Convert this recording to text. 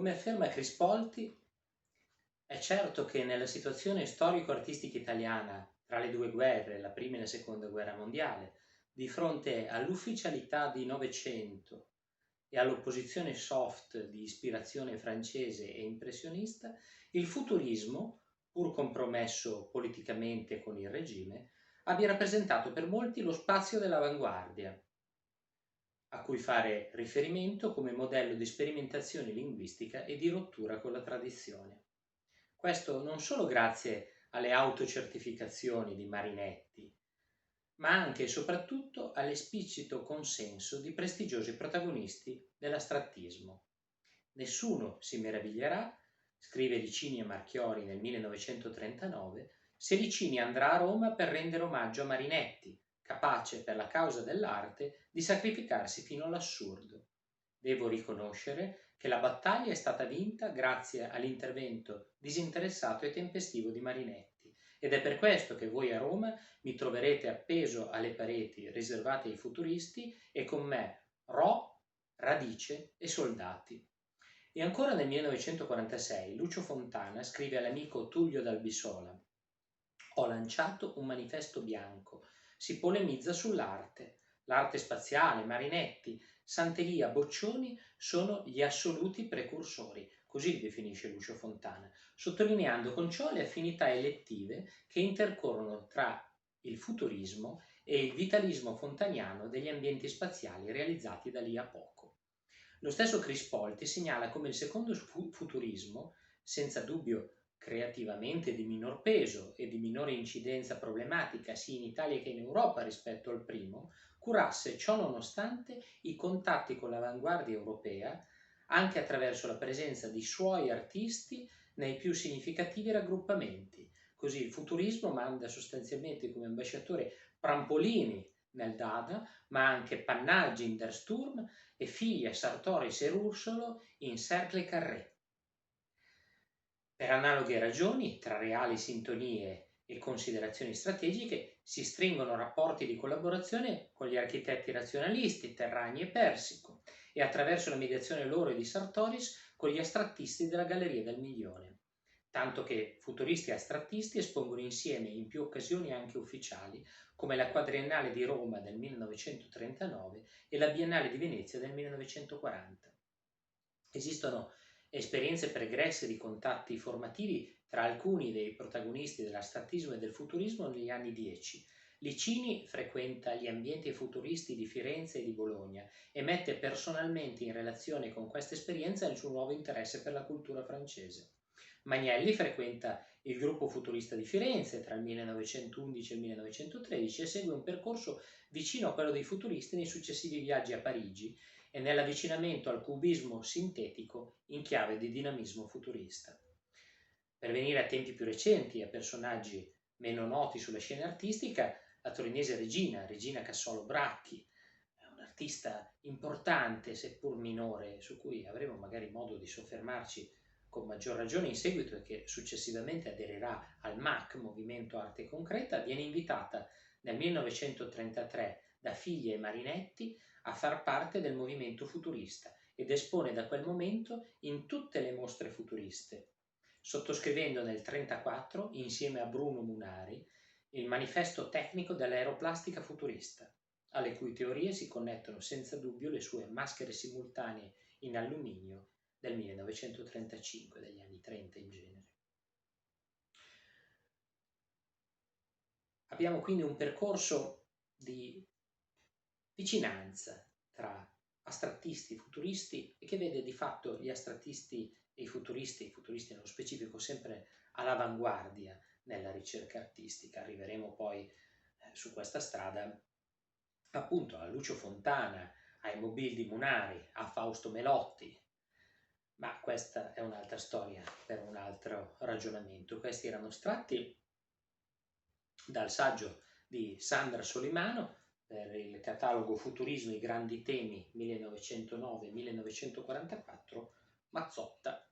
Come afferma Crispolti, è certo che nella situazione storico-artistica italiana, tra le due guerre, la prima e la seconda guerra mondiale, di fronte all'ufficialità di Novecento e all'opposizione soft di ispirazione francese e impressionista, il futurismo, pur compromesso politicamente con il regime, abbia rappresentato per molti lo spazio dell'avanguardia, a cui fare riferimento come modello di sperimentazione linguistica e di rottura con la tradizione. Questo non solo grazie alle autocertificazioni di Marinetti, ma anche e soprattutto all'esplicito consenso di prestigiosi protagonisti dell'astrattismo. Nessuno si meraviglierà, scrive Licini a Marchiori nel 1939, se Licini andrà a Roma per rendere omaggio a Marinetti, capace per la causa dell'arte di sacrificarsi fino all'assurdo. Devo riconoscere che la battaglia è stata vinta grazie all'intervento disinteressato e tempestivo di Marinetti, ed è per questo che voi a Roma mi troverete appeso alle pareti riservate ai futuristi e con me Ro, Radice e Soldati. E ancora nel 1946 Lucio Fontana scrive all'amico Tullio Dalbisola: ho lanciato un manifesto bianco, si polemizza sull'arte, l'arte spaziale, Marinetti, Santelia, Boccioni sono gli assoluti precursori, così li definisce Lucio Fontana, sottolineando con ciò le affinità elettive che intercorrono tra il futurismo e il vitalismo fontaniano degli ambienti spaziali realizzati da lì a poco. Lo stesso Crispolti segnala come il secondo futurismo, senza dubbio creativamente di minor peso e di minore incidenza problematica sia in Italia che in Europa rispetto al primo, curasse ciò nonostante i contatti con l'avanguardia europea anche attraverso la presenza di suoi artisti nei più significativi raggruppamenti. Così il futurismo manda sostanzialmente come ambasciatore Prampolini nel Dada, ma anche Pannaggi in Der Sturm e Figlia, Sartoris e Rursolo in Cercle Carré. Per analoghe ragioni, tra reali sintonie e considerazioni strategiche, si stringono rapporti di collaborazione con gli architetti razionalisti, Terragni e Persico, e attraverso la mediazione loro e di Sartoris con gli astrattisti della Galleria del Milione. Tanto che futuristi e astrattisti espongono insieme in più occasioni anche ufficiali, come la Quadriennale di Roma del 1939 e la Biennale di Venezia del 1940. Esistono esperienze pregresse di contatti formativi tra alcuni dei protagonisti dell'astrattismo e del futurismo negli anni 10. Licini frequenta gli ambienti futuristi di Firenze e di Bologna e mette personalmente in relazione con questa esperienza il suo nuovo interesse per la cultura francese. Magnelli frequenta il gruppo futurista di Firenze tra il 1911 e il 1913 e segue un percorso vicino a quello dei futuristi nei successivi viaggi a Parigi e nell'avvicinamento al cubismo sintetico in chiave di dinamismo futurista. Per venire a tempi più recenti, a personaggi meno noti sulla scena artistica, la torinese Regina Cassolo Bracchi, è un'artista importante, seppur minore, su cui avremo magari modo di soffermarci con maggior ragione in seguito e che successivamente aderirà al MAC, Movimento Arte Concreta, viene invitata nel 1933 da Figlia e Marinetti a far parte del movimento futurista ed espone da quel momento in tutte le mostre futuriste, sottoscrivendo nel 1934, insieme a Bruno Munari, il manifesto tecnico dell'aeroplastica futurista, alle cui teorie si connettono senza dubbio le sue maschere simultanee in alluminio del 1935, degli anni 30 in genere. Abbiamo quindi un percorso di vicinanza tra astrattisti e futuristi e che vede di fatto gli astrattisti e i futuristi nello specifico sempre all'avanguardia nella ricerca artistica. Arriveremo poi su questa strada appunto a Lucio Fontana, ai Mobili di Munari, a Fausto Melotti, ma questa è un'altra storia per un altro ragionamento. Questi erano estratti dal saggio di Sandra Solimano per il catalogo Futurismo, i grandi temi 1909-1944, Mazzotta